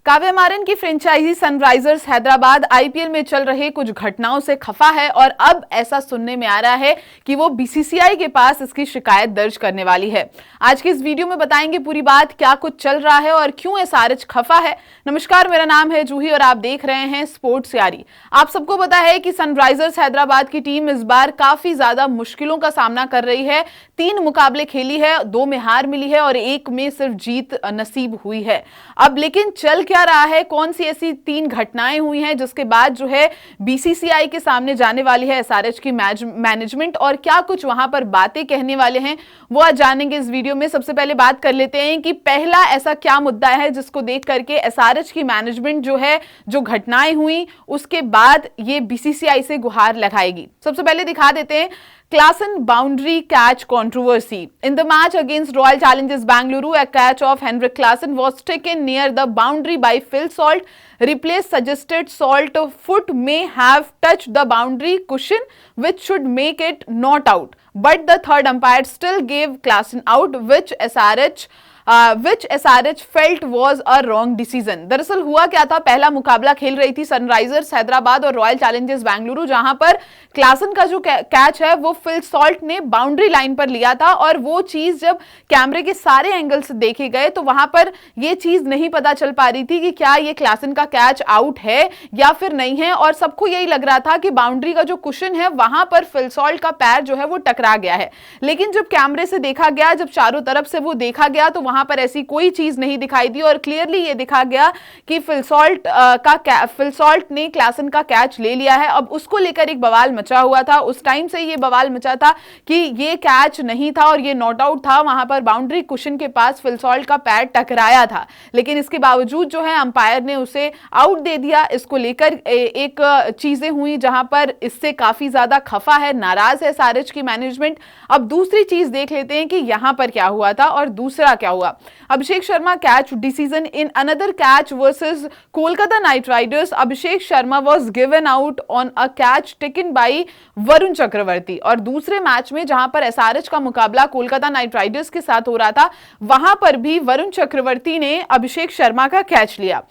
काव्या मारन की franchise Sunrisers Hyderabad IPL में चल रहे कुछ घटनाओं से खफा है और अब ऐसा सुनने में आ रहा है कि वो बीसीसीआई के पास इसकी शिकायत दर्ज करने वाली है। आज के इस वीडियो में बताएंगे पूरी बात, क्या कुछ चल रहा है और क्यों एसआरएच खफा है। नमस्कार, मेरा नाम है जूही और आप देख रहे हैं स्पोर्ट्स यारी। आप सबको पता है कि सनराइजर्स हैदराबाद की टीम इस बार काफी ज्यादा मुश्किलों का सामना कर रही है। 3 मुकाबले खेली है, 2 में हार मिली है और 1 में सिर्फ जीत नसीब हुई है। अब लेकिन चल क्या रहा है, कौन सी ऐसी 3 घटनाएं हुई हैं जिसके बाद जो है बीसीसीआई के सामने जाने वाली है एसआरएच की मैनेजमेंट और क्या कुछ वहां पर बातें कहने वाले हैं, वो आज जानेंगे इस वीडियो में। सबसे पहले बात कर लेते हैं कि पहला ऐसा क्या मुद्दा है जिसको देख करके एसआरएच की मैनेजमेंट जो है, जो घटनाएं हुई उसके बाद ये बीसीसीआई से गुहार लगाएगी। सबसे पहले दिखा देते हैं Klassen boundary catch controversy. In the match against Royal Challengers Bangalore, a catch of Henrik Klassen was taken near the boundary by Phil Salt. Replay suggested Salt foot may have touched the boundary cushion, which should make it not out. But the third umpire still gave Klassen out, which SRH felt was a wrong decision. दरअसल हुआ क्या था, पहला मुकाबला खेल रही थी Sunrisers Hyderabad और रॉयल चैलेंजर्स बेंगलुरु, जहां पर क्लासन का जो कैच है वो फिल सॉल्ट ने बाउंड्री लाइन पर लिया था और वो चीज जब कैमरे के सारे एंगल से देखे गए तो वहां पर ये चीज नहीं पता चल पा रही थी कि क्या ये क्लासन का कैच आउट है या फिर नहीं है, और सबको यही लग रहा था कि बाउंड्री का जो कुशन है वहां पर फिल सॉल्ट का पैर जो है वो टकरा गया है। लेकिन जब कैमरे से देखा गया, जब चारों तरफ से वो देखा गया तो वहां पर ऐसी कोई चीज नहीं दिखाई दी और क्लियरली ये दिखा गया कि फिल सॉल्ट ने क्लासन का कैच ले लिया है। अब उसको लेकर एक बवाल मचा हुआ था, उस टाइम से ये बवाल मचा था कि ये कैच नहीं था और ये नॉट आउट था, वहां पर बाउंड्री कुशन के पास फिल सॉल्ट का पैर टकराया था। लेकिन इसके बावजूद जो है अंपायर ने उसे आउट दे दिया। इसको लेकर एक चीजें हुई जहां पर इससे काफी ज्यादा खफा है, नाराज है एसआरएच की मैनेजमेंट। अब दूसरी चीज देख लेते हैं कि यहां पर क्या हुआ था और दूसरा क्या हुआ। Abhishek Sharma catch decision in another catch versus Kolkata Knight Riders, Abhishek Sharma was given out on a catch taken by Varun Chakravarthy. और दूसरे मैच में जहां पर एसआरएच का मुकाबला कोलकाता नाइट राइडर्स के साथ हो रहा था, वहां पर भी वरुण चक्रवर्ती ने अभिषेक शर्मा का कैच लिया।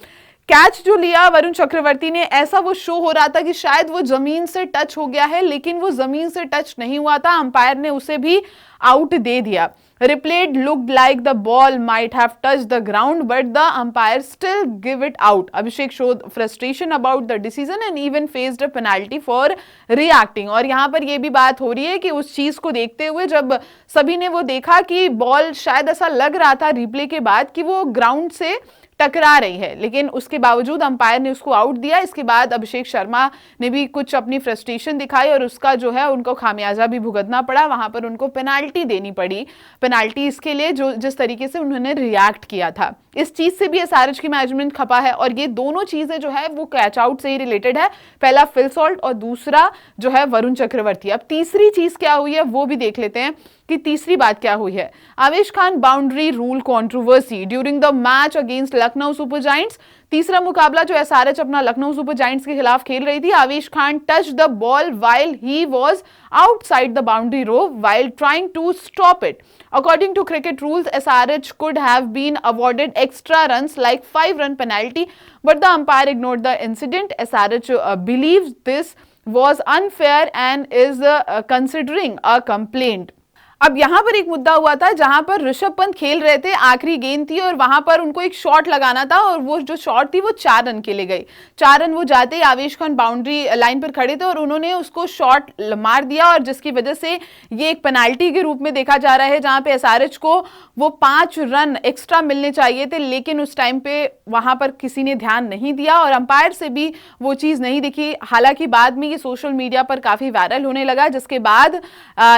कैच जो लिया वरुण चक्रवर्ती ने, ऐसा वो शो हो रहा था कि शायद वो जमीन से टच हो गया है, लेकिन वो जमीन से टच नहीं हुआ था, अंपायर ने उसे भी आउट दे दिया। Replayed looked like the ball might have touched the ground, but the umpire still gave it out. Abhishek showed frustration about the decision and even faced a penalty for reacting. और यहाँ पर ये भी बात हो रही है कि उस चीज को देखते हुए जब सभी ने वो देखा कि बॉल शायद ऐसा लग रहा था रिप्ले के बाद कि वो ग्राउंड से टकरा रही है, लेकिन उसके बावजूद अंपायर ने उसको आउट दिया। इसके बाद अभिषेक शर्मा ने भी कुछ अपनी फ्रस्ट्रेशन दिखाई और उसका जो है उनको खामियाजा भी भुगतना पड़ा, वहां पर उनको पेनाल्टी देनी पड़ी। पेनाल्टी इसके लिए जो जिस तरीके से उन्होंने रिएक्ट किया था, इस चीज से भी एसआरएच की मैनेजमेंट खपा है और ये दोनों चीजें जो है वो कैच आउट से ही रिलेटेड है, पहला फिल सॉल्ट और दूसरा जो है वरुण चक्रवर्ती। अब तीसरी चीज क्या हुई है वो भी देख लेते हैं कि तीसरी बात क्या हुई है। आवेश Khan boundary rule controversy during the match against Lucknow super giants, तीसरा मुकाबला जो एसआरएच अपना लखनऊ सुपर जायंट्स के खिलाफ खेल रही थी, Avesh Khan touch the ball while he was outside the boundary rope while trying to stop it. According to cricket rules, SRH could have been awarded extra runs like 5 run penalty, but the umpire ignored the incident. SRH believes this was unfair and is considering a complaint. अब यहां पर एक मुद्दा हुआ था जहां पर ऋषभ पंत खेल रहे थे, आखिरी गेंद थी और वहां पर उनको एक शॉट लगाना था और वो जो शॉट थी वो 4 रन के लिए गई। 4 रन वो जाते ही आवेश खान बाउंड्री लाइन पर खड़े थे और उन्होंने उसको शॉट मार दिया और जिसकी वजह से ये एक पेनाल्टी के रूप में देखा जा रहा है, जहां पे एसआरएच को वो 5 रन एक्स्ट्रा मिलने चाहिए थे, लेकिन उस टाइम पे वहां पर किसी ने ध्यान नहीं दिया और अंपायर से भी वो चीज नहीं दिखी। हालांकि बाद में ये सोशल मीडिया पर काफी वायरल होने लगा, जिसके बाद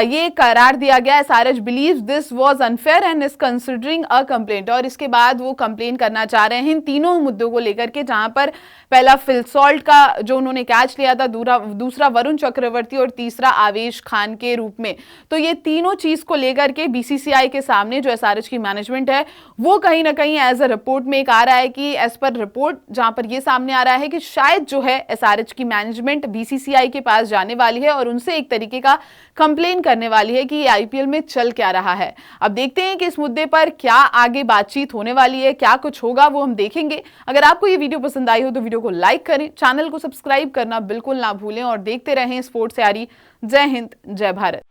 ये करार दिया गया SRH believes this was unfair and is considering a complaint। और इसके बाद वो कंप्लेन करना चाह रहे हैं इन तीनों मुद्दों को लेकर के, जहां पर पहला फिल सॉल्ट का जो उन्होंने कैच लिया था, दूसरा वरुण चक्रवर्ती और तीसरा आवेश खान के रूप में। तो ये तीनों चीज को लेकर के बीसीसीआई के सामने जो एसआरएच की मैनेजमेंट है वो कहीं ना कहीं एज अ रिपोर्ट में एक आ रहा है कि एज पर रिपोर्ट जहां पर ये सामने आ रहा है कि शायद जो है एसआरएच की मैनेजमेंट बीसीसीआई के पास जाने वाली है और उनसे एक तरीके का कंप्लेन करने वाली है कि ये आईपीएल आईपीएल में चल क्या रहा है। अब देखते हैं कि इस मुद्दे पर क्या आगे बातचीत होने वाली है, क्या कुछ होगा वो हम देखेंगे। अगर आपको ये वीडियो पसंद आई हो तो वीडियो को लाइक करें, चैनल को सब्सक्राइब करना बिल्कुल ना भूलें और देखते रहें स्पोर्ट्स यारी। जय हिंद, जय भारत।